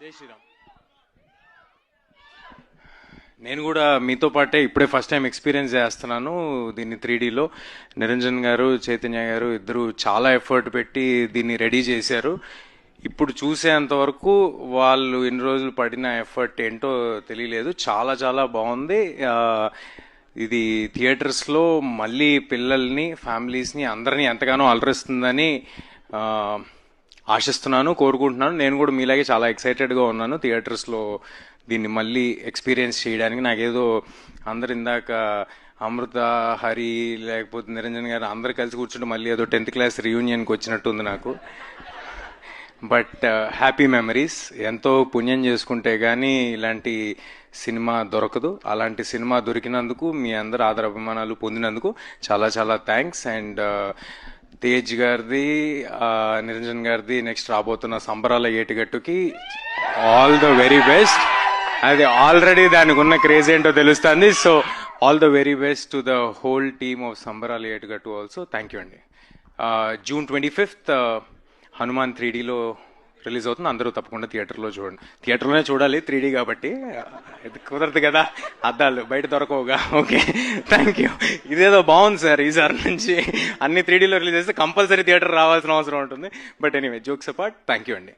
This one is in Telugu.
జై శ్రీరామ్. నేను కూడా మీతో పాటే ఇప్పుడే ఫస్ట్ టైం ఎక్స్పీరియన్స్ చేస్తున్నాను దీన్ని 3Dలో. నిరంజన్ గారు, చైతన్య గారు ఇద్దరు చాలా ఎఫర్ట్ పెట్టి దీన్ని రెడీ చేశారు. ఇప్పుడు చూసేంత వరకు వాళ్ళు ఇన్ని రోజులు పడిన ఎఫర్ట్ ఏంటో తెలియలేదు. చాలా చాలా బాగుంది. ఇది థియేటర్స్లో మళ్ళీ పిల్లల్ని, ఫ్యామిలీస్ని అందరినీ ఎంతగానో అలరిస్తుందని ఆ, ఆశిస్తున్నాను, కోరుకుంటున్నాను. నేను కూడా మీలాగే చాలా ఎక్సైటెడ్గా ఉన్నాను థియేటర్స్లో దీన్ని మళ్ళీ ఎక్స్పీరియన్స్ చేయడానికి. నాకేదో అందరు ఇందాక అమృత, హరి, లేకపోతే నిరంజన్ గారు అందరు కలిసి కూర్చుంటే మళ్ళీ ఏదో 10th క్లాస్ రీయూనియన్కి వచ్చినట్టు ఉంది నాకు. But happy memories. ఎంతో పుణ్యం చేసుకుంటే కానీ ఇలాంటి సినిమా దొరకదు. అలాంటి సినిమా దొరికినందుకు, మీ అందరు ఆదరాభిమానాలు పొందినందుకు చాలా చాలా థ్యాంక్స్. అండ్ తేజ్ గారిది, నిరంజన్ గారిది నెక్స్ట్ రాబోతున్న సంబరాల ఏటిగట్టుకి ఆల్ ద వెరీ బెస్ట్. అది ఆల్రెడీ దానికి ఉన్న క్రేజ్ ఏంటో తెలుస్తుంది. So all the very best to the whole team of సంబరాల ఏటిగట్టు ఆల్సో. థ్యాంక్ యూ అండి. June 25th హనుమాన్ 3Dలో రిలీజ్ అవుతుంది. అందరూ తప్పకుండా థియేటర్లో చూడండి. థియేటర్లోనే చూడాలి, 3D కాబట్టి. ఇది కుదరదు కదా, అద్దాలు బయట దొరకవుగా. Okay, thank you. ఇదేదో బాగుంది సార్, ఈసారి నుంచి అన్ని 3Dలో రిలీజ్ చేస్తే కంపల్సరీ థియేటర్ రావాల్సిన అవసరం ఉంటుంది. But anyway, jokes apart, thank you అండి.